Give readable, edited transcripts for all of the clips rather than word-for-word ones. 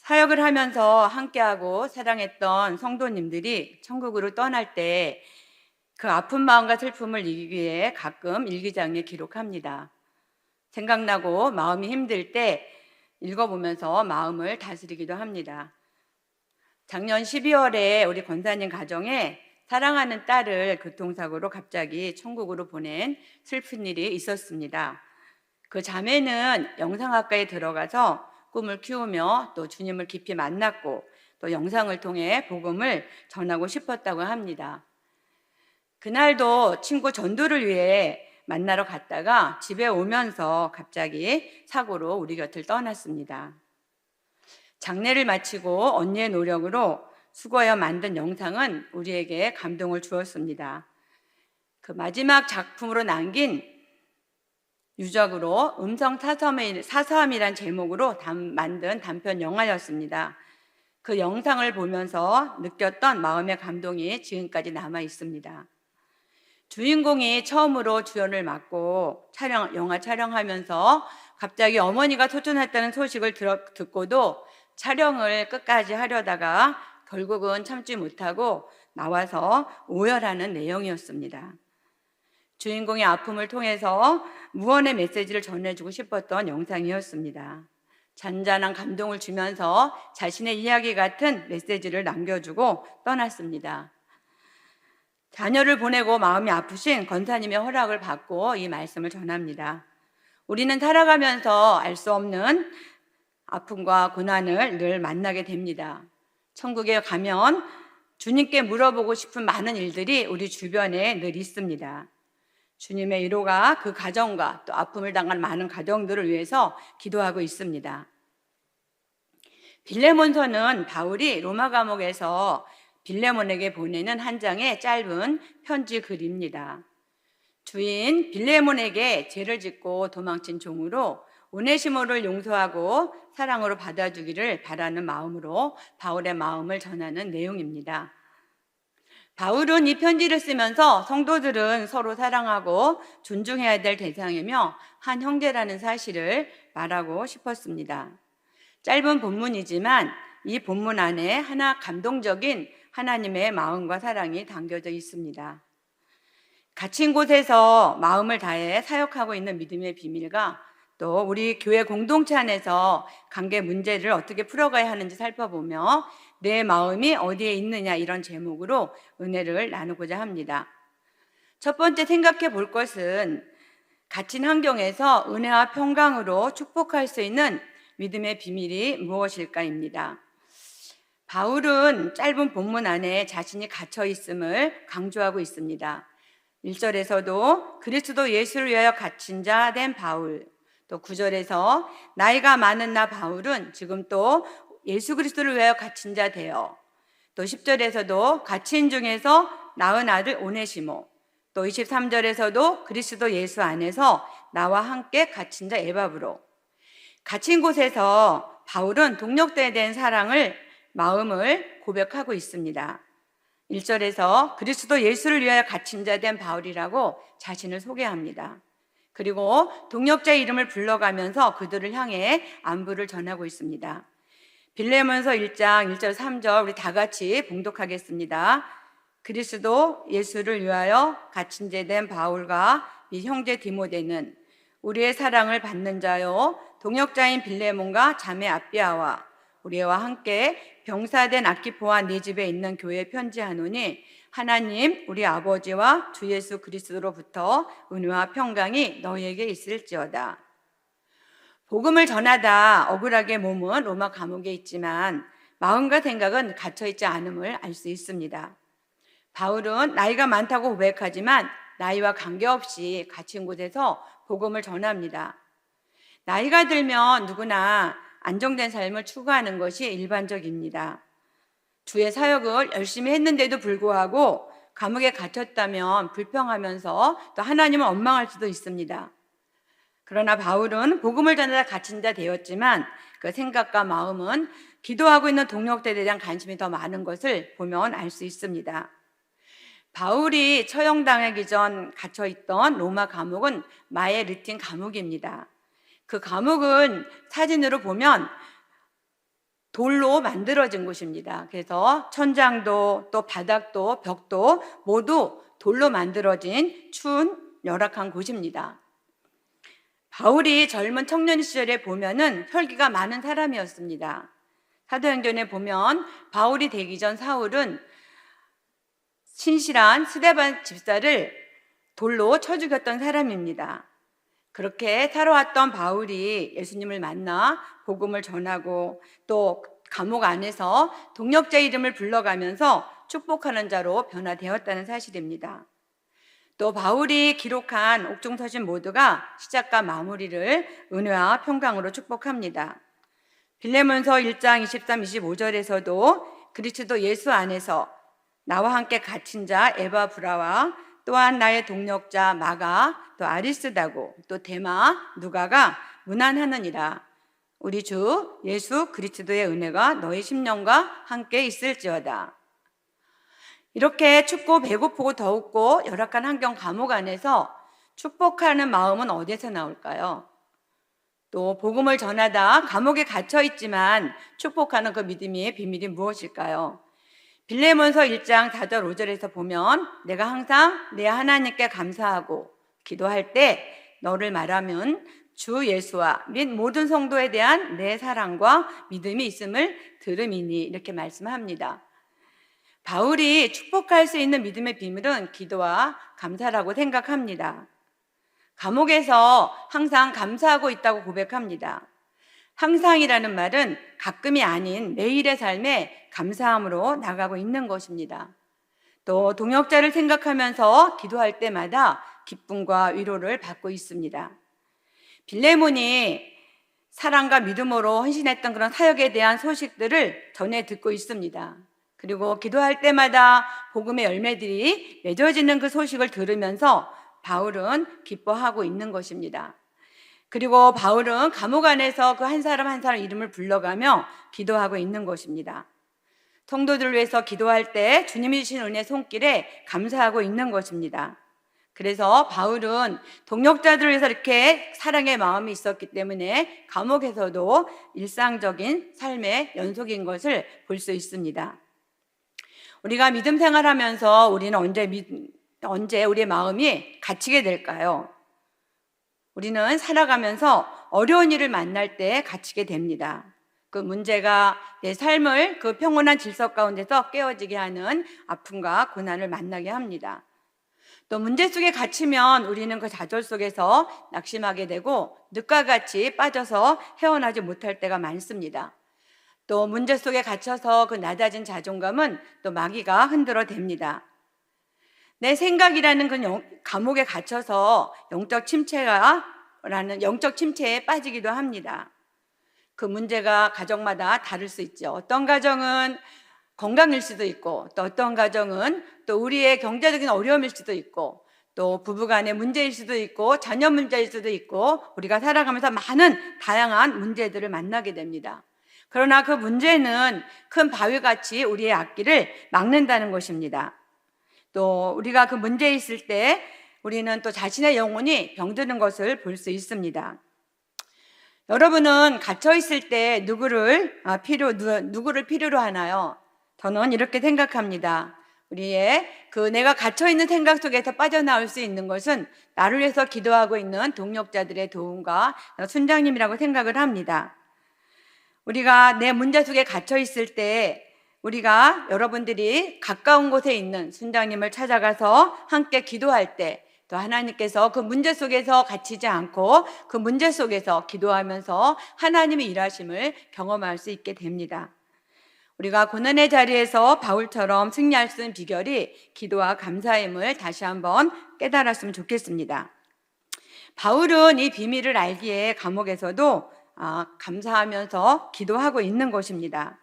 사역을 하면서 함께하고 사랑했던 성도님들이 천국으로 떠날 때 그 아픈 마음과 슬픔을 이기기 위해 가끔 일기장에 기록합니다. 생각나고 마음이 힘들 때 읽어보면서 마음을 다스리기도 합니다. 작년 12월에 우리 권사님 가정에 사랑하는 딸을 교통사고로 갑자기 천국으로 보낸 슬픈 일이 있었습니다. 그 자매는 영상학과에 들어가서 꿈을 키우며 또 주님을 깊이 만났고 또 영상을 통해 복음을 전하고 싶었다고 합니다. 그날도 친구 전도를 위해 만나러 갔다가 집에 오면서 갑자기 사고로 우리 곁을 떠났습니다. 장례를 마치고 언니의 노력으로 수고하여 만든 영상은 우리에게 감동을 주었습니다. 그 마지막 작품으로 남긴 유적으로 음성 사서함이란 제목으로 만든 단편 영화였습니다. 그 영상을 보면서 느꼈던 마음의 감동이 지금까지 남아 있습니다. 주인공이 처음으로 주연을 맡고 영화 촬영하면서 갑자기 어머니가 소천했다는 소식을 듣고도 촬영을 끝까지 하려다가 결국은 참지 못하고 나와서 오열하는 내용이었습니다. 주인공의 아픔을 통해서 무언의 메시지를 전해주고 싶었던 영상이었습니다. 잔잔한 감동을 주면서 자신의 이야기 같은 메시지를 남겨주고 떠났습니다. 자녀를 보내고 마음이 아프신 권사님의 허락을 받고 이 말씀을 전합니다. 우리는 살아가면서 알 수 없는 아픔과 고난을 늘 만나게 됩니다. 천국에 가면 주님께 물어보고 싶은 많은 일들이 우리 주변에 늘 있습니다. 주님의 위로가 그 가정과 또 아픔을 당한 많은 가정들을 위해서 기도하고 있습니다. 빌레몬서는 바울이 로마 감옥에서 빌레몬에게 보내는 한 장의 짧은 편지 글입니다. 주인 빌레몬에게 죄를 짓고 도망친 종으로 오네시모를 용서하고 사랑으로 받아주기를 바라는 마음으로 바울의 마음을 전하는 내용입니다. 바울은 이 편지를 쓰면서 성도들은 서로 사랑하고 존중해야 될 대상이며 한 형제라는 사실을 말하고 싶었습니다. 짧은 본문이지만 이 본문 안에 하나 감동적인 하나님의 마음과 사랑이 담겨져 있습니다. 갇힌 곳에서 마음을 다해 사역하고 있는 믿음의 비밀과 또 우리 교회 공동체 안에서 관계 문제를 어떻게 풀어가야 하는지 살펴보며 내 마음이 어디에 있느냐 이런 제목으로 은혜를 나누고자 합니다. 첫 번째 생각해 볼 것은 갇힌 환경에서 은혜와 평강으로 축복할 수 있는 믿음의 비밀이 무엇일까입니다. 바울은 짧은 본문 안에 자신이 갇혀 있음을 강조하고 있습니다. 1절에서도 그리스도 예수를 위하여 갇힌 자 된 바울, 또 9절에서 나이가 많은 나 바울은 지금 또 예수 그리스도를 위하여 갇힌 자 되어, 또 10절에서도 갇힌 중에서 낳은 아들 오네시모, 또 23절에서도 그리스도 예수 안에서 나와 함께 갇힌 자 에바브로. 갇힌 곳에서 바울은 동력자에 대한 마음을 고백하고 있습니다. 1절에서 그리스도 예수를 위하여 갇힌 자 된 바울이라고 자신을 소개합니다. 그리고 동력자의 이름을 불러가면서 그들을 향해 안부를 전하고 있습니다. 빌레몬서 1장 1절 3절 우리 다 같이 봉독하겠습니다. 그리스도 예수를 위하여 갇힌 자 된 바울과 이 형제 디모데는 우리의 사랑을 받는 자요 동역자인 빌레몬과 자매 아비아와 우리와 함께 병사된 아키포와 네 집에 있는 교회에 편지하노니 하나님 우리 아버지와 주 예수 그리스도로부터 은혜와 평강이 너희에게 있을지어다. 복음을 전하다 억울하게 몸은 로마 감옥에 있지만 마음과 생각은 갇혀있지 않음을 알 수 있습니다. 바울은 나이가 많다고 고백하지만 나이와 관계없이 갇힌 곳에서 복음을 전합니다. 나이가 들면 누구나 안정된 삶을 추구하는 것이 일반적입니다. 주의 사역을 열심히 했는데도 불구하고 감옥에 갇혔다면 불평하면서 또 하나님을 원망할 수도 있습니다. 그러나 바울은 복음을 전하다 갇힌 자 되었지만 그 생각과 마음은 기도하고 있는 동역자들에 대한 관심이 더 많은 것을 보면 알 수 있습니다. 바울이 처형당하기 전 갇혀있던 로마 감옥은 마에르틴 감옥입니다. 그 감옥은 사진으로 보면 돌로 만들어진 곳입니다. 그래서 천장도 또 바닥도 벽도 모두 돌로 만들어진 추운 열악한 곳입니다. 바울이 젊은 청년 시절에 보면은 혈기가 많은 사람이었습니다. 사도행전에 보면 바울이 되기 전 사울은 신실한 스데반 집사를 돌로 쳐 죽였던 사람입니다. 그렇게 살아왔던 바울이 예수님을 만나 복음을 전하고 또 감옥 안에서 동역자 이름을 불러가면서 축복하는 자로 변화되었다는 사실입니다. 또 바울이 기록한 옥중서신 모두가 시작과 마무리를 은혜와 평강으로 축복합니다. 빌레몬서 1장 23, 25절에서도 그리스도 예수 안에서 나와 함께 갇힌 자 에바브라와 또한 나의 동력자 마가 또 아리스다고 또 데마 누가가 문안하느니라. 우리 주 예수 그리스도의 은혜가 너희 심령과 함께 있을지어다. 이렇게 춥고 배고프고 더웠고 열악한 환경 감옥 안에서 축복하는 마음은 어디서 나올까요? 또 복음을 전하다 감옥에 갇혀 있지만 축복하는 그 믿음의 비밀이 무엇일까요? 빌레몬서 1장 4절 5절에서 보면 내가 항상 내 하나님께 감사하고 기도할 때 너를 말하면 주 예수와 및 모든 성도에 대한 내 사랑과 믿음이 있음을 들음이니 이렇게 말씀합니다. 바울이 축복할 수 있는 믿음의 비밀은 기도와 감사라고 생각합니다. 감옥에서 항상 감사하고 있다고 고백합니다. 항상이라는 말은 가끔이 아닌 매일의 삶에 감사함으로 나가고 있는 것입니다. 또 동역자를 생각하면서 기도할 때마다 기쁨과 위로를 받고 있습니다. 빌레몬이 사랑과 믿음으로 헌신했던 그런 사역에 대한 소식들을 전해 듣고 있습니다. 그리고 기도할 때마다 복음의 열매들이 맺어지는 그 소식을 들으면서 바울은 기뻐하고 있는 것입니다. 그리고 바울은 감옥 안에서 그 한 사람 한 사람 이름을 불러가며 기도하고 있는 것입니다. 성도들을 위해서 기도할 때 주님이 주신 은혜 손길에 감사하고 있는 것입니다. 그래서 바울은 동역자들을 위해서 이렇게 사랑의 마음이 있었기 때문에 감옥에서도 일상적인 삶의 연속인 것을 볼 수 있습니다. 우리가 믿음 생활하면서 우리는 언제 우리의 마음이 갇히게 될까요? 우리는 살아가면서 어려운 일을 만날 때 갇히게 됩니다. 그 문제가 내 삶을 그 평온한 질서 가운데서 깨어지게 하는 아픔과 고난을 만나게 합니다. 또 문제 속에 갇히면 우리는 그 좌절 속에서 낙심하게 되고 늪과 같이 빠져서 헤어나지 못할 때가 많습니다. 또 문제 속에 갇혀서 그 낮아진 자존감은 또 마귀가 흔들어 댑니다. 내 생각이라는 그 감옥에 갇혀서 영적 침체에 빠지기도 합니다. 그 문제가 가정마다 다를 수 있죠. 어떤 가정은 건강일 수도 있고 또 어떤 가정은 또 우리의 경제적인 어려움일 수도 있고 또 부부간의 문제일 수도 있고 자녀 문제일 수도 있고 우리가 살아가면서 많은 다양한 문제들을 만나게 됩니다. 그러나 그 문제는 큰 바위같이 우리의 앞길을 막는다는 것입니다. 또 우리가 그 문제에 있을 때 우리는 또 자신의 영혼이 병드는 것을 볼 수 있습니다. 여러분은 갇혀 있을 때 누구를 필요로 하나요? 저는 이렇게 생각합니다. 우리의 내가 갇혀 있는 생각 속에서 빠져나올 수 있는 것은 나를 위해서 기도하고 있는 동역자들의 도움과 순장님이라고 생각을 합니다. 우리가 내 문제 속에 갇혀 있을 때 우리가 여러분들이 가까운 곳에 있는 순장님을 찾아가서 함께 기도할 때 또 하나님께서 그 문제 속에서 갇히지 않고 그 문제 속에서 기도하면서 하나님의 일하심을 경험할 수 있게 됩니다. 우리가 고난의 자리에서 바울처럼 승리할 수 있는 비결이 기도와 감사임을 다시 한번 깨달았으면 좋겠습니다. 바울은 이 비밀을 알기에 감옥에서도 감사하면서 기도하고 있는 것입니다.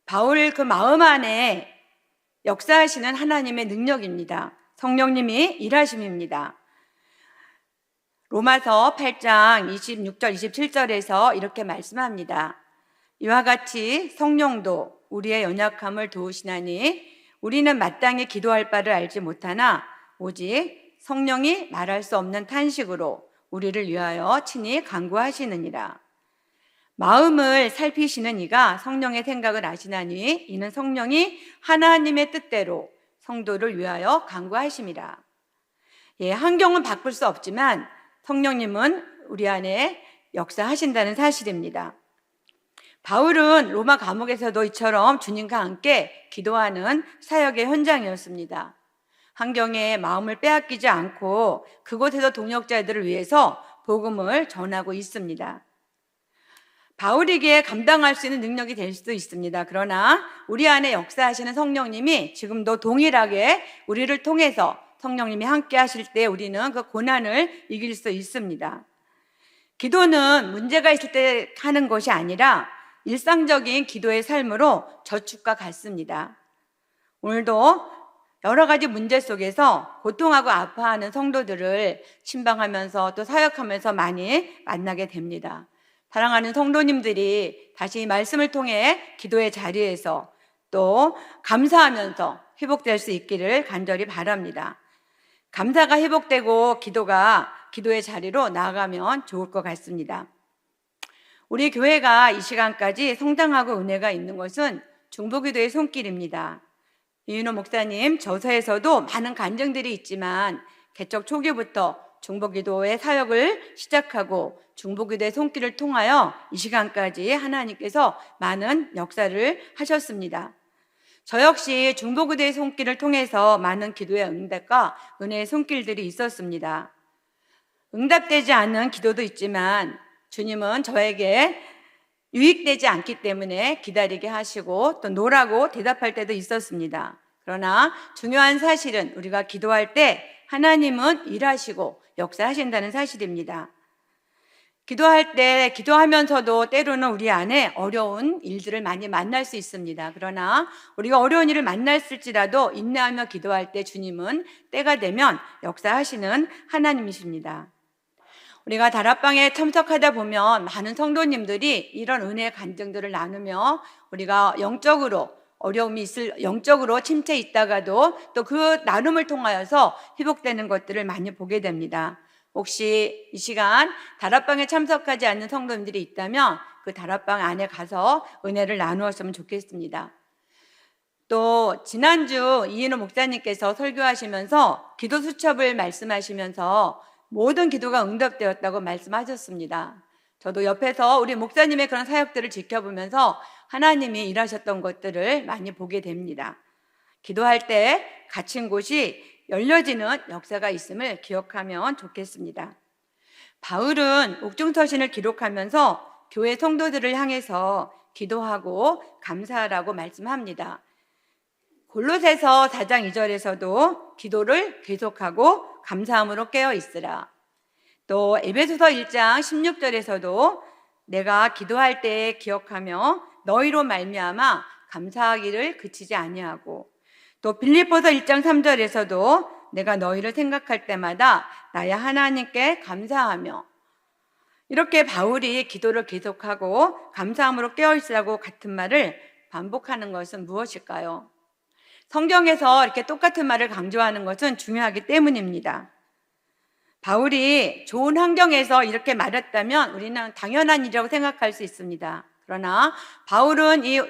바울 그 마음 안에 역사하시는 하나님의 능력입니다. 성령님이 일하심입니다. 로마서 8장 26절 27절에서 이렇게 말씀합니다. 이와 같이 성령도 우리의 연약함을 도우시나니 우리는 마땅히 기도할 바를 알지 못하나 오직 성령이 말할 수 없는 탄식으로 우리를 위하여 친히 간구하시느니라. 마음을 살피시는 이가 성령의 생각을 아시나니 이는 성령이 하나님의 뜻대로 성도를 위하여 간구하심이라. 예, 환경은 바꿀 수 없지만 성령님은 우리 안에 역사하신다는 사실입니다. 바울은 로마 감옥에서도 이처럼 주님과 함께 기도하는 사역의 현장이었습니다. 환경에 마음을 빼앗기지 않고 그곳에서 동역자들을 위해서 복음을 전하고 있습니다. 바울에게 감당할 수 있는 능력이 될 수도 있습니다. 그러나 우리 안에 역사하시는 성령님이 지금도 동일하게 우리를 통해서 성령님이 함께 하실 때 우리는 그 고난을 이길 수 있습니다. 기도는 문제가 있을 때 하는 것이 아니라 일상적인 기도의 삶으로 저축과 같습니다. 오늘도 여러 가지 문제 속에서 고통하고 아파하는 성도들을 신방하면서 또 사역하면서 많이 만나게 됩니다. 사랑하는 성도님들이 다시 이 말씀을 통해 기도의 자리에서 또 감사하면서 회복될 수 있기를 간절히 바랍니다. 감사가 회복되고 기도가 기도의 자리로 나아가면 좋을 것 같습니다. 우리 교회가 이 시간까지 성장하고 은혜가 있는 것은 중보기도의 손길입니다. 이윤호 목사님 저서에서도 많은 간증들이 있지만 개척 초기부터 중보기도의 사역을 시작하고 중보기도의 손길을 통하여 이 시간까지 하나님께서 많은 역사를 하셨습니다. 저 역시 중보기도의 손길을 통해서 많은 기도의 응답과 은혜의 손길들이 있었습니다. 응답되지 않는 기도도 있지만 주님은 저에게 유익되지 않기 때문에 기다리게 하시고 또 노라고 대답할 때도 있었습니다. 그러나 중요한 사실은 우리가 기도할 때 하나님은 일하시고 역사하신다는 사실입니다. 기도할 때 기도하면서도 때로는 우리 안에 어려운 일들을 많이 만날 수 있습니다. 그러나 우리가 어려운 일을 만났을지라도 인내하며 기도할 때 주님은 때가 되면 역사하시는 하나님이십니다. 우리가 다락방에 참석하다 보면 많은 성도님들이 이런 은혜의 간증들을 나누며 우리가 영적으로 어려움이 영적으로 침체에 있다가도 또 그 나눔을 통하여서 회복되는 것들을 많이 보게 됩니다. 혹시 이 시간 다락방에 참석하지 않는 성도님들이 있다면 그 다락방 안에 가서 은혜를 나누었으면 좋겠습니다. 또 지난주 이인호 목사님께서 설교하시면서 기도 수첩을 말씀하시면서 모든 기도가 응답되었다고 말씀하셨습니다. 저도 옆에서 우리 목사님의 그런 사역들을 지켜보면서 하나님이 일하셨던 것들을 많이 보게 됩니다. 기도할 때 갇힌 곳이 열려지는 역사가 있음을 기억하면 좋겠습니다. 바울은 옥중서신을 기록하면서 교회 성도들을 향해서 기도하고 감사하라고 말씀합니다. 골로새서 4장 2절에서도 기도를 계속하고 감사함으로 깨어 있으라. 또 에베소서 1장 16절에서도 내가 기도할 때 기억하며 너희로 말미암아 감사하기를 그치지 아니하고, 또 빌립보서 1장 3절에서도 내가 너희를 생각할 때마다 나의 하나님께 감사하며, 이렇게 바울이 기도를 계속하고 감사함으로 깨어 있으라고 같은 말을 반복하는 것은 무엇일까요? 성경에서 이렇게 똑같은 말을 강조하는 것은 중요하기 때문입니다. 바울이 좋은 환경에서 이렇게 말했다면 우리는 당연한 일이라고 생각할 수 있습니다. 그러나 바울은 이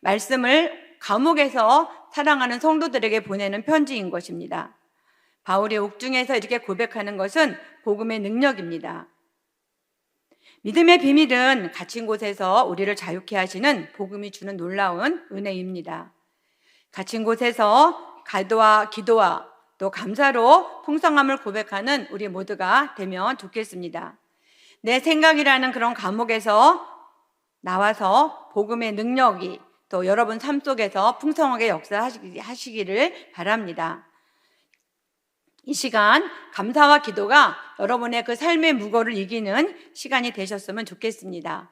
말씀을 감옥에서 사랑하는 성도들에게 보내는 편지인 것입니다. 바울이 옥중에서 이렇게 고백하는 것은 복음의 능력입니다. 믿음의 비밀은 갇힌 곳에서 우리를 자유케 하시는 복음이 주는 놀라운 은혜입니다. 갇힌 곳에서 기도와 또 감사로 풍성함을 고백하는 우리 모두가 되면 좋겠습니다. 내 생각이라는 그런 감옥에서 나와서 복음의 능력이 또 여러분 삶 속에서 풍성하게 역사하시기를 바랍니다. 이 시간 감사와 기도가 여러분의 그 삶의 무거움을 이기는 시간이 되셨으면 좋겠습니다.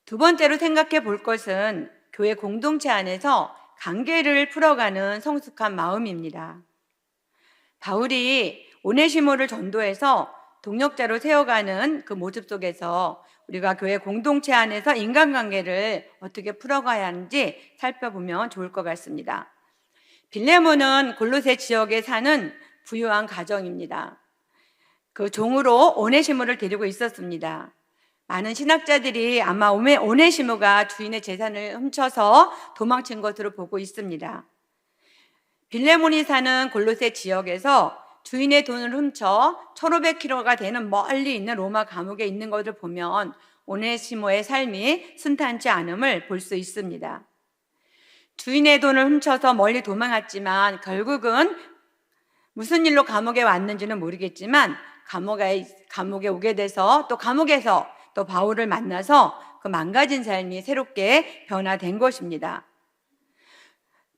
두 번째로 생각해 볼 것은 교회 공동체 안에서 관계를 풀어가는 성숙한 마음입니다. 바울이 오네시모를 전도해서 동역자로 세워가는 그 모습 속에서 우리가 교회 공동체 안에서 인간관계를 어떻게 풀어가야 하는지 살펴보면 좋을 것 같습니다. 빌레몬은 골로새 지역에 사는 부유한 가정입니다. 그 종으로 오네시모를 데리고 있었습니다. 많은 신학자들이 아마 오네시모가 주인의 재산을 훔쳐서 도망친 것으로 보고 있습니다. 빌레몬이 사는 골로새 지역에서 주인의 돈을 훔쳐 1500km가 되는 멀리 있는 로마 감옥에 있는 것을 보면 오네시모의 삶이 순탄치 않음을 볼 수 있습니다. 주인의 돈을 훔쳐서 멀리 도망갔지만 결국은 무슨 일로 감옥에 왔는지는 모르겠지만 감옥에 오게 돼서 또 감옥에서 또 바울을 만나서 그 망가진 삶이 새롭게 변화된 것입니다.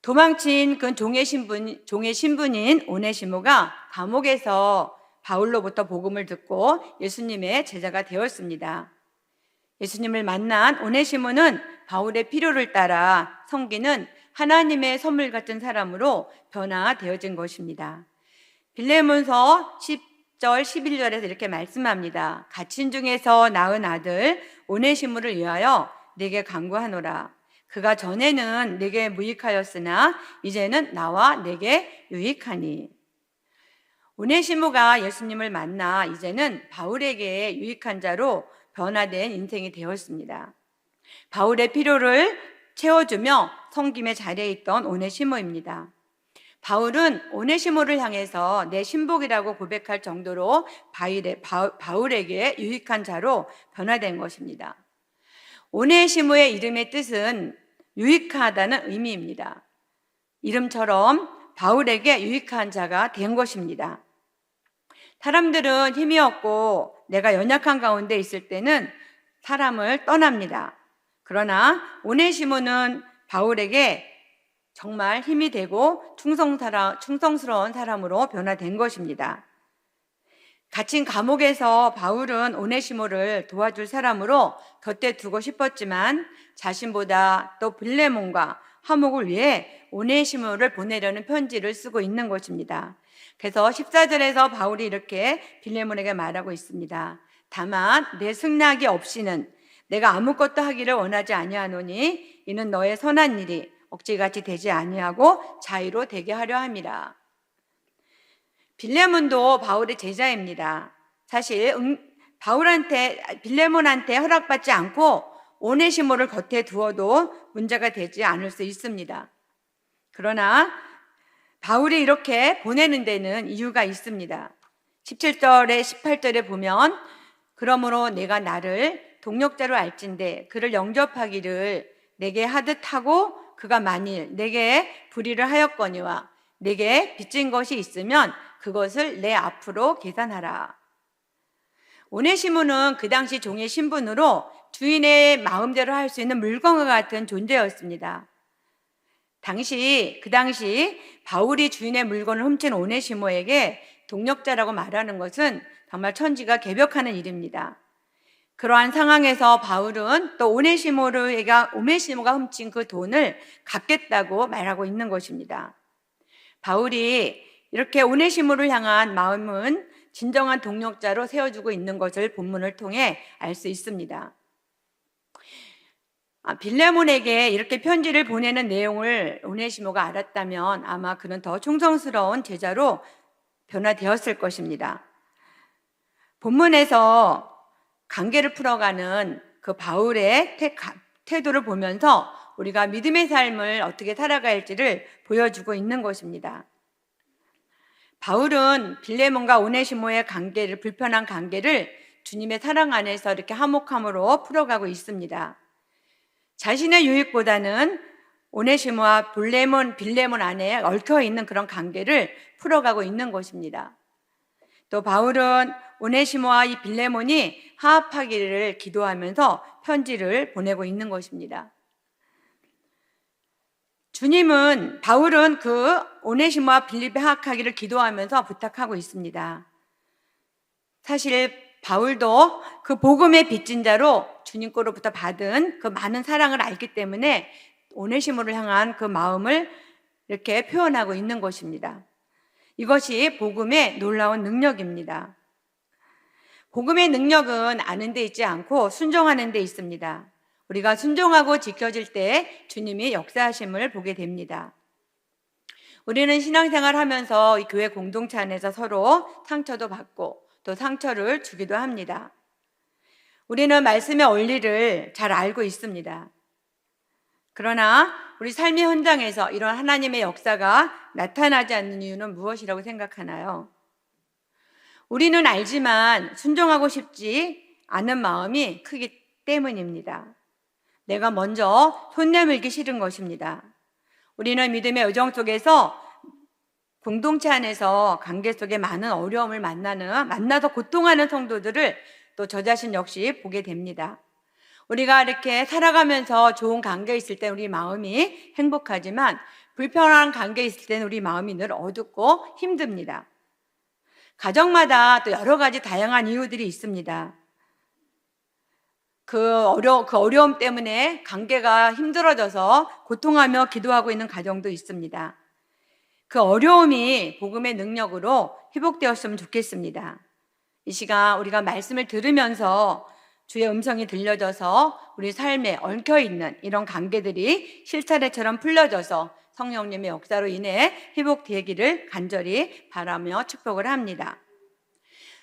도망친 그 종의 신분인 오네시모가 감옥에서 바울로부터 복음을 듣고 예수님의 제자가 되었습니다. 예수님을 만난 오네시모는 바울의 필요를 따라 섬기는 하나님의 선물 같은 사람으로 변화되어진 것입니다. 빌레몬서 10절 11절에서 이렇게 말씀합니다. 갇힌 중에서 낳은 아들 오네시모를 위하여 내게 간구하노라. 그가 전에는 내게 무익하였으나 이제는 나와 내게 유익하니. 오네시모가 예수님을 만나 이제는 바울에게 유익한 자로 변화된 인생이 되었습니다. 바울의 필요를 채워주며 섬김의 자리에 있던 오네시모입니다. 바울은 오네시모를 향해서 내 신복이라고 고백할 정도로 바울에게 유익한 자로 변화된 것입니다. 오네시모의 이름의 뜻은 유익하다는 의미입니다. 이름처럼 바울에게 유익한 자가 된 것입니다. 사람들은 힘이 없고 내가 연약한 가운데 있을 때는 사람을 떠납니다. 그러나 오네시모는 바울에게 정말 힘이 되고 충성스러운 사람으로 변화된 것입니다. 갇힌 감옥에서 바울은 오네시모를 도와줄 사람으로 곁에 두고 싶었지만 자신보다 또 빌레몬과 화목을 위해 오네시모를 보내려는 편지를 쓰고 있는 것입니다. 그래서 14절에서 바울이 이렇게 빌레몬에게 말하고 있습니다. 다만 내 승낙이 없이는 내가 아무것도 하기를 원하지 아니하노니 이는 너의 선한 일이 억지같이 되지 아니하고 자유로 되게 하려 함이라. 빌레몬도 바울의 제자입니다. 사실 빌레몬한테 허락받지 않고 오네시모를 곁에 두어도 문제가 되지 않을 수 있습니다. 그러나 바울이 이렇게 보내는 데는 이유가 있습니다. 17절에 18절에 보면 그러므로 내가 나를 동력자로 알진대 그를 영접하기를 내게 하듯 하고 그가 만일 내게 불의를 하였거니와 내게 빚진 것이 있으면 그것을 내 앞으로 계산하라. 오네시모는 그 당시 종의 신분으로 주인의 마음대로 할 수 있는 물건과 같은 존재였습니다. 그 당시 바울이 주인의 물건을 훔친 오네시모에게 동력자라고 말하는 것은 정말 천지가 개벽하는 일입니다. 그러한 상황에서 바울은 또 오네시모가 훔친 그 돈을 갚겠다고 말하고 있는 것입니다. 바울이 이렇게 오네시모를 향한 마음은 진정한 동력자로 세워주고 있는 것을 본문을 통해 알 수 있습니다. 빌레몬에게 이렇게 편지를 보내는 내용을 오네시모가 알았다면 아마 그는 더 충성스러운 제자로 변화되었을 것입니다. 본문에서 관계를 풀어가는 그 바울의 태도를 보면서 우리가 믿음의 삶을 어떻게 살아갈지를 보여주고 있는 것입니다. 바울은 빌레몬과 오네시모의 불편한 관계를 주님의 사랑 안에서 이렇게 화목함으로 풀어가고 있습니다. 자신의 유익보다는 오네시모와 빌레몬 안에 얽혀있는 그런 관계를 풀어가고 있는 것입니다. 또 바울은 오네시모와 이 빌레몬이 화합하기를 기도하면서 편지를 보내고 있는 것입니다. 바울은 그 오네시모와 빌립이 화합하기를 기도하면서 부탁하고 있습니다. 사실 바울도 그 복음의 빚진 자로 주님 거로부터 받은 그 많은 사랑을 알기 때문에 오네시모를 향한 그 마음을 이렇게 표현하고 있는 것입니다. 이것이 복음의 놀라운 능력입니다. 복음의 능력은 아는 데 있지 않고 순종하는 데 있습니다. 우리가 순종하고 지켜질 때 주님이 역사하심을 보게 됩니다. 우리는 신앙생활 하면서 이 교회 공동체 안에서 서로 상처도 받고 또 상처를 주기도 합니다. 우리는 말씀의 원리를 잘 알고 있습니다. 그러나 우리 삶의 현장에서 이런 하나님의 역사가 나타나지 않는 이유는 무엇이라고 생각하나요? 우리는 알지만 순종하고 싶지 않은 마음이 크기 때문입니다. 내가 먼저 손 내밀기 싫은 것입니다. 우리는 믿음의 여정 속에서 공동체 안에서 관계 속에 많은 어려움을 만나서 고통하는 성도들을 또 저 자신 역시 보게 됩니다. 우리가 이렇게 살아가면서 좋은 관계에 있을 때 우리 마음이 행복하지만 불편한 관계에 있을 때는 우리 마음이 늘 어둡고 힘듭니다. 가정마다 또 여러 가지 다양한 이유들이 있습니다. 그 어려움 때문에 관계가 힘들어져서 고통하며 기도하고 있는 가정도 있습니다. 그 어려움이 복음의 능력으로 회복되었으면 좋겠습니다. 이 시간 우리가 말씀을 들으면서 주의 음성이 들려져서 우리 삶에 얽혀있는 이런 관계들이 실타래처럼 풀려져서 성령님의 역사로 인해 회복되기를 간절히 바라며 축복을 합니다.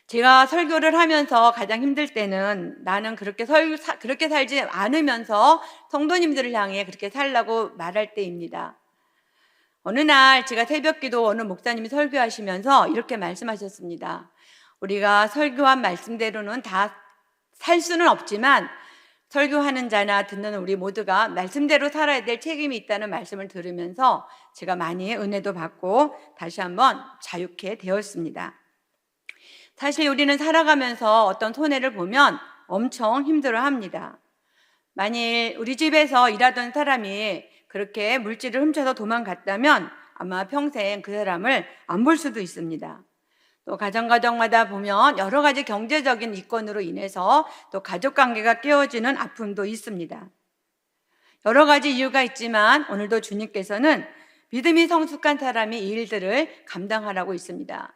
제가 설교를 하면서 가장 힘들 때는 나는 그렇게 살지 않으면서 성도님들을 향해 그렇게 살라고 말할 때입니다. 어느 날 제가 새벽기도 어느 목사님이 설교하시면서 이렇게 말씀하셨습니다. 우리가 설교한 말씀대로는 다 살 수는 없지만 설교하는 자나 듣는 우리 모두가 말씀대로 살아야 될 책임이 있다는 말씀을 들으면서 제가 많이 은혜도 받고 다시 한번 자유케 되었습니다. 사실 우리는 살아가면서 어떤 손해를 보면 엄청 힘들어합니다. 만일 우리 집에서 일하던 사람이 그렇게 물질을 훔쳐서 도망갔다면 아마 평생 그 사람을 안 볼 수도 있습니다. 또 가정마다 보면 여러 가지 경제적인 이권으로 인해서 또 가족관계가 깨어지는 아픔도 있습니다. 여러 가지 이유가 있지만 오늘도 주님께서는 믿음이 성숙한 사람이 이 일들을 감당하라고 있습니다.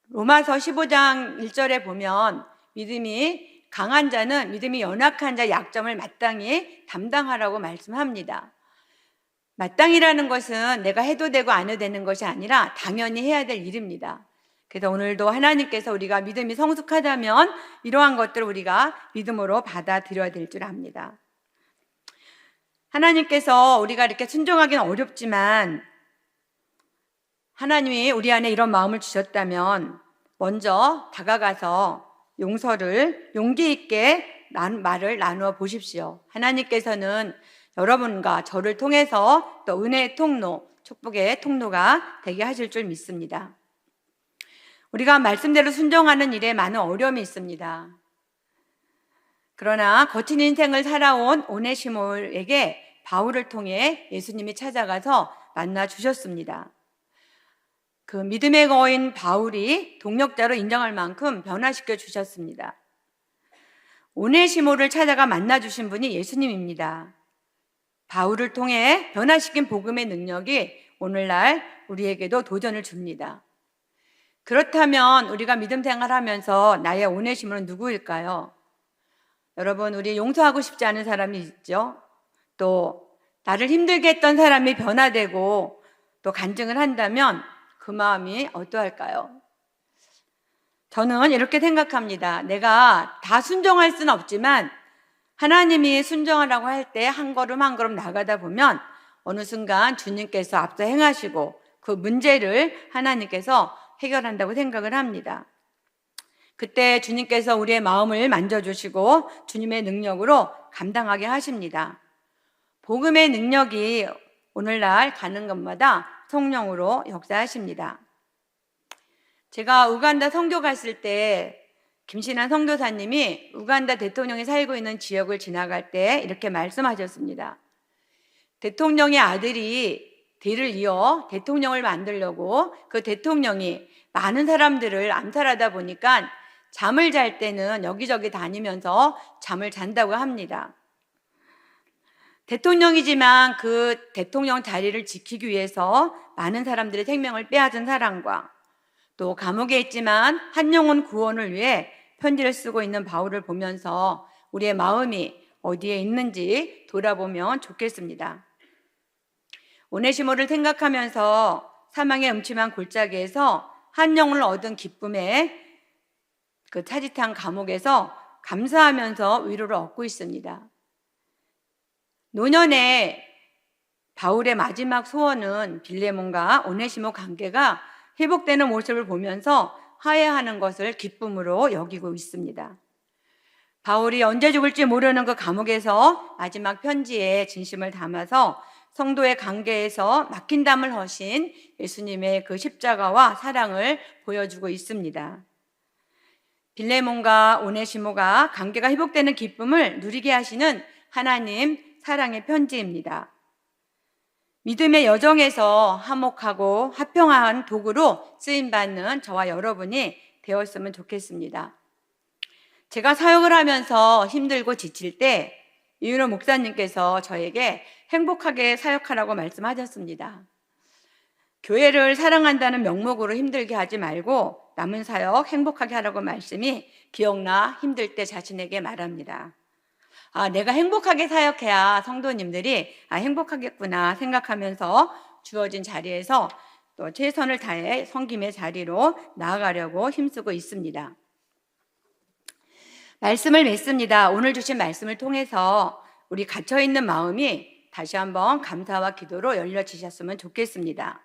로마서 15장 1절에 보면 믿음이 강한 자는 믿음이 연약한 자 약점을 마땅히 담당하라고 말씀합니다. 마땅이라는 것은 내가 해도 되고 안 해도 되는 것이 아니라 당연히 해야 될 일입니다. 그래서 오늘도 하나님께서 우리가 믿음이 성숙하다면 이러한 것들을 우리가 믿음으로 받아들여야 될 줄 압니다. 하나님께서 우리가 이렇게 순종하기는 어렵지만 하나님이 우리 안에 이런 마음을 주셨다면 먼저 다가가서 용기 있게 말을 나누어 보십시오. 하나님께서는 여러분과 저를 통해서 또 은혜의 통로, 축복의 통로가 되게 하실 줄 믿습니다. 우리가 말씀대로 순종하는 일에 많은 어려움이 있습니다. 그러나 거친 인생을 살아온 오네시모에게 바울을 통해 예수님이 찾아가서 만나 주셨습니다. 그 믿음의 거인 바울이 동력자로 인정할 만큼 변화시켜 주셨습니다. 오네시모를 찾아가 만나 주신 분이 예수님입니다. 바울을 통해 변화시킨 복음의 능력이 오늘날 우리에게도 도전을 줍니다. 그렇다면 우리가 믿음 생활하면서 나의 오네시모는 누구일까요? 여러분, 우리 용서하고 싶지 않은 사람이 있죠. 또 나를 힘들게 했던 사람이 변화되고 또 간증을 한다면 그 마음이 어떠할까요? 저는 이렇게 생각합니다. 내가 다 순종할 수는 없지만 하나님이 순종하라고 할 때 한 걸음 한 걸음 나가다 보면 어느 순간 주님께서 앞서 행하시고 그 문제를 하나님께서 해결한다고 생각을 합니다. 그때 주님께서 우리의 마음을 만져주시고 주님의 능력으로 감당하게 하십니다. 복음의 능력이 오늘날 가는 곳마다 성령으로 역사하십니다. 제가 우간다 선교 갔을 때 김신한 선교사님이 우간다 대통령이 살고 있는 지역을 지나갈 때 이렇게 말씀하셨습니다. 대통령의 아들이 뒤를 이어 대통령을 만들려고 그 대통령이 많은 사람들을 암살하다 보니까 잠을 잘 때는 여기저기 다니면서 잠을 잔다고 합니다. 대통령이지만 그 대통령 자리를 지키기 위해서 많은 사람들의 생명을 빼앗은 사람과 또 감옥에 있지만 한 영혼 구원을 위해 편지를 쓰고 있는 바울을 보면서 우리의 마음이 어디에 있는지 돌아보면 좋겠습니다. 오네시모를 생각하면서 사망의 음침한 골짜기에서 한 영혼을 얻은 기쁨에 그 차짓한 감옥에서 감사하면서 위로를 얻고 있습니다. 노년에 바울의 마지막 소원은 빌레몬과 오네시모 관계가 회복되는 모습을 보면서 화해하는 것을 기쁨으로 여기고 있습니다. 바울이 언제 죽을지 모르는 그 감옥에서 마지막 편지에 진심을 담아서 성도의 관계에서 막힌 담을 허신 예수님의 그 십자가와 사랑을 보여주고 있습니다. 빌레몬과 오네시모가 관계가 회복되는 기쁨을 누리게 하시는 하나님 사랑의 편지입니다. 믿음의 여정에서 화목하고 화평한 도구로 쓰임받는 저와 여러분이 되었으면 좋겠습니다. 제가 사역을 하면서 힘들고 지칠 때 이윤호 목사님께서 저에게 행복하게 사역하라고 말씀하셨습니다. 교회를 사랑한다는 명목으로 힘들게 하지 말고 남은 사역 행복하게 하라고 말씀이 기억나 힘들 때 자신에게 말합니다. 내가 행복하게 사역해야 성도님들이 행복하겠구나 생각하면서 주어진 자리에서 또 최선을 다해 섬김의 자리로 나아가려고 힘쓰고 있습니다. 말씀을 맺습니다. 오늘 주신 말씀을 통해서 우리 갇혀있는 마음이 다시 한번 감사와 기도로 열려지셨으면 좋겠습니다.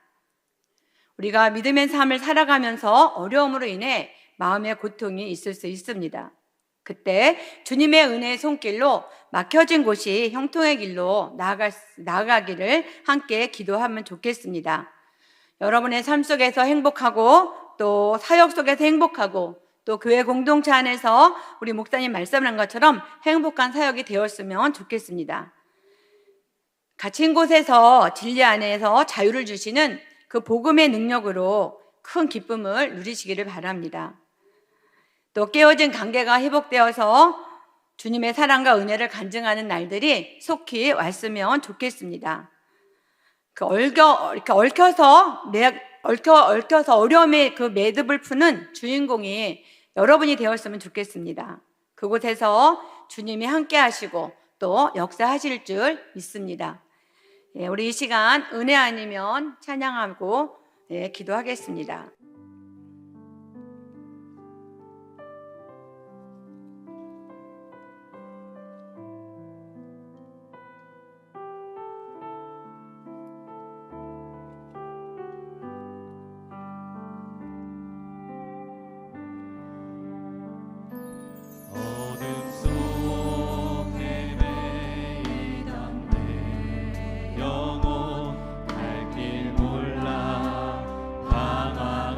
우리가 믿음의 삶을 살아가면서 어려움으로 인해 마음의 고통이 있을 수 있습니다. 그때 주님의 은혜의 손길로 막혀진 곳이 형통의 길로 나아가기를 함께 기도하면 좋겠습니다. 여러분의 삶 속에서 행복하고 또 사역 속에서 행복하고 또 교회 공동체 안에서 우리 목사님 말씀한 것처럼 행복한 사역이 되었으면 좋겠습니다. 갇힌 곳에서 진리 안에서 자유를 주시는 그 복음의 능력으로 큰 기쁨을 누리시기를 바랍니다. 또 깨어진 관계가 회복되어서 주님의 사랑과 은혜를 간증하는 날들이 속히 왔으면 좋겠습니다. 이렇게 얽혀서 어려움의 그 매듭을 푸는 주인공이 여러분이 되었으면 좋겠습니다. 그곳에서 주님이 함께 하시고 또 역사하실 줄 믿습니다. 우리 이 시간 은혜 아니면 찬양하고 기도하겠습니다. 영원 갈 길 몰라 방황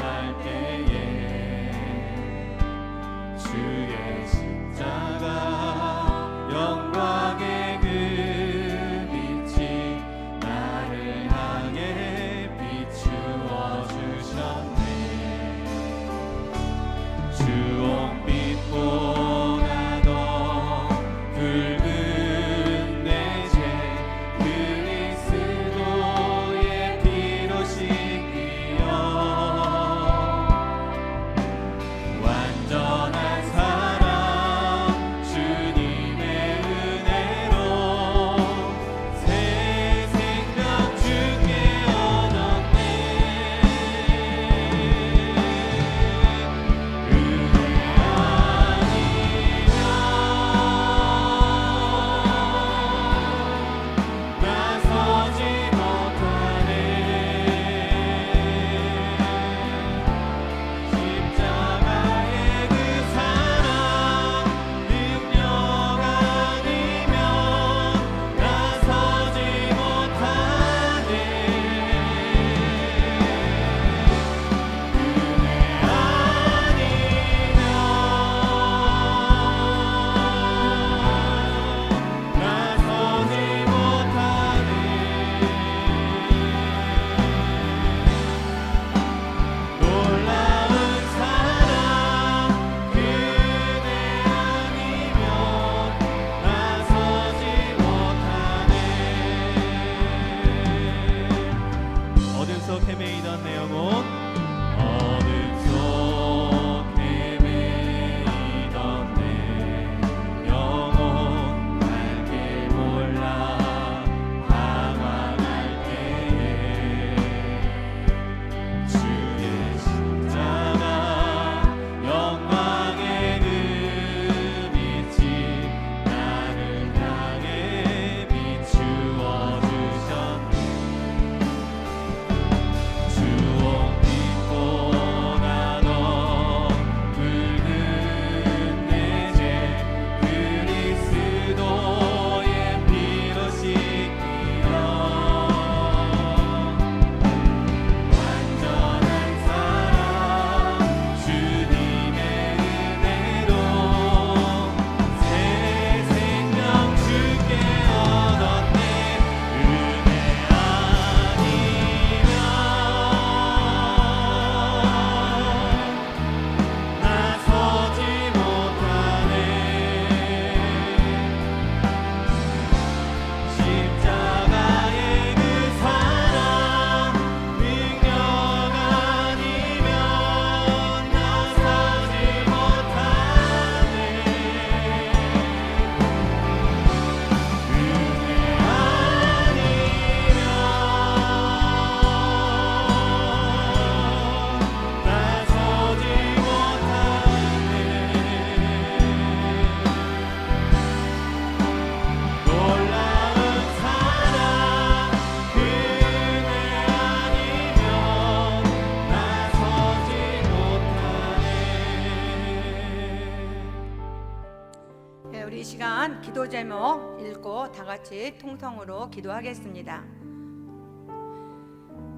우리 이 시간 기도 제목 읽고 다 같이 통성으로 기도하겠습니다.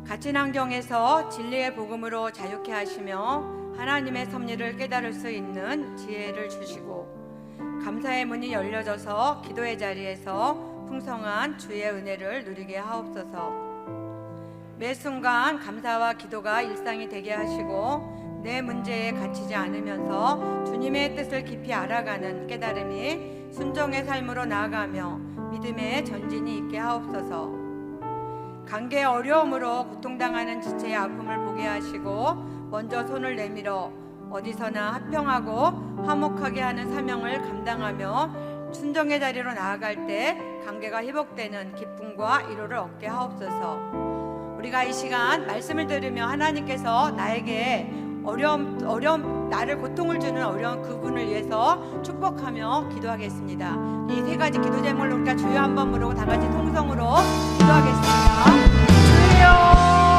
갇힌 환경에서 진리의 복음으로 자유케 하시며 하나님의 섭리를 깨달을 수 있는 지혜를 주시고 감사의 문이 열려져서 기도의 자리에서 풍성한 주의 은혜를 누리게 하옵소서. 매 순간 감사와 기도가 일상이 되게 하시고 내 문제에 갇히지 않으면서 주님의 뜻을 깊이 알아가는 깨달음이 순종의 삶으로 나아가며 믿음의 전진이 있게 하옵소서. 관계의 어려움으로 고통당하는 지체의 아픔을 보게 하시고 먼저 손을 내밀어 어디서나 합평하고 화목하게 하는 사명을 감당하며 순종의 자리로 나아갈 때 관계가 회복되는 기쁨과 위로를 얻게 하옵소서. 우리가 이 시간 말씀을 들으며 하나님께서 나에게 어려움 나를 고통을 주는 어려운 그분을 위해서 축복하며 기도하겠습니다. 이 세 가지 기도 제목을 우리가 주여 한번 부르고 다 같이 통성으로 기도하겠습니다. 주여